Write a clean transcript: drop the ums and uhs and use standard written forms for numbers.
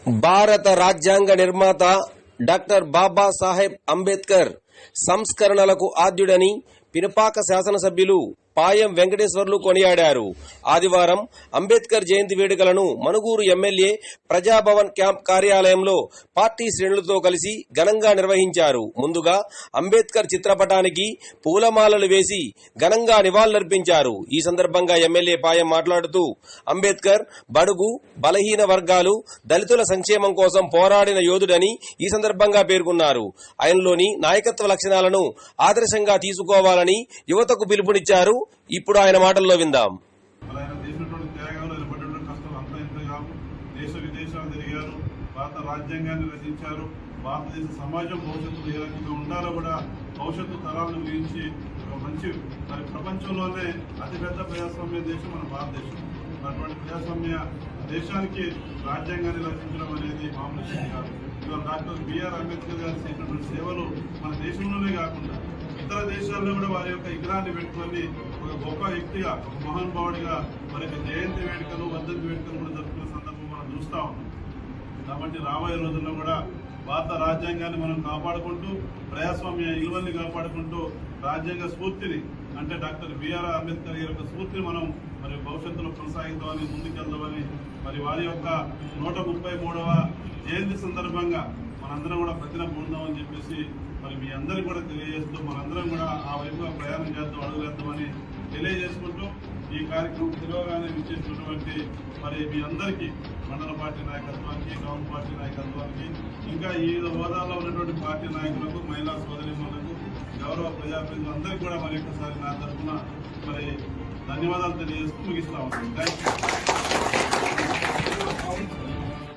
భారత రాజ్యాంగ నిర్మాత డాక్టర్ బాబాసాహెబ్ అంబేద్కర్ సంస్కరణలకు ఆద్యుడని పినపాక శాసనసభ్యులు పాయం వెంకటేశ్వర్లు కొనియాడారు. ఆదివారం అంబేద్కర్ జయంతి వేడుకలను మనుగూరు ఎమ్మెల్యే ప్రజాభవన్ క్యాంప్ కార్యాలయంలో పార్టీ శ్రేణులతో కలిసి ఘనంగా నిర్వహించారు. ముందుగా అంబేద్కర్ చిత్రపటానికి పూలమాలలు వేసి ఘనంగా నివాళులర్పించారు. ఈ సందర్భంగా ఎమ్మెల్యే పాయం మాట్లాడుతూ అంబేద్కర్ బడుగు, బలహీన వర్గాలు, దళితుల సంక్షేమం కోసం పోరాడిన యోధుడని ఈ సందర్భంగా పేర్కొన్నారు. ఆయనలోని నాయకత్వ లక్షణాలను ఆదర్శంగా తీసుకోవాలని యువతకు పిలుపునిచ్చారు. ఇప్పుడు ఆయన మాటల్లో విందాం. దేశ విదేశాలు తిరిగారు, భారత రాజ్యాంగాన్ని రచించారు. భారతదేశ సమాజం భవిష్యత్తులో ఏ రకంగా ఉండాలో కూడా భవిష్యత్తు తరాలను గురించి మంచి ప్రపంచంలోనే అతిపెద్ద ప్రజాస్వామ్య దేశం మన భారతదేశం. అటువంటి ప్రజాస్వామ్య దేశానికి రాజ్యాంగాన్ని రచించడం అనేది మామూలు విషయం కాదు. ఇవాళ డాక్టర్ బిఆర్ అంబేద్కర్ గారు చేసినటువంటి సేవలు మన దేశంలోనే కాకుండా ఇతర దేశాల్లో కూడా వారి యొక్క విగ్రహాన్ని పెట్టుకొని ఒక గొప్ప వ్యక్తిగా, ఒక మహానుభావుడిగా వారి యొక్క జయంతి వేడుకలు, వర్ధంతి వేడుకలు కూడా జరుపుకునే సందర్భం మనం చూస్తా ఉన్నాం. కాబట్టి రాబోయే రోజుల్లో కూడా భారత రాజ్యాంగాన్ని మనం కాపాడుకుంటూ, ప్రజాస్వామ్య విలువల్ని కాపాడుకుంటూ, రాజ్యాంగ స్ఫూర్తిని అంటే డాక్టర్ బిఆర్ అంబేద్కర్ గారి యొక్క స్ఫూర్తిని మనం మరి భవిష్యత్తులో కొనసాగిద్దామని, ముందుకెళ్దామని, మరి వారి యొక్క 133వ జయంతి సందర్భంగా మనందరం కూడా ప్రతిన పొందామని చెప్పేసి మరి మీ అందరికీ కూడా తెలియజేస్తూ మనందరం కూడా ఆ వైపుగా ప్రయాణం చేద్దాం, అడుగులేద్దామని తెలియజేసుకుంటూ ఈ కార్యక్రమం తెలియగానే విచ్చేసినటువంటి మరి మీ అందరికీ మండల పార్టీ నాయకత్వానికి, టౌన్ పార్టీ నాయకత్వానికి, ఇంకా ఈ హోదాలో ఉన్నటువంటి పార్టీ నాయకులకు, మహిళా సోదరిమణులకు, గౌరవ ప్రజాప్రతినిధులందరికీ కూడా మరి ఒక్కసారి నా తరఫున మరి ధన్యవాదాలు తెలియజేస్తూ ముగిస్తా ఉన్నాను. Thank you.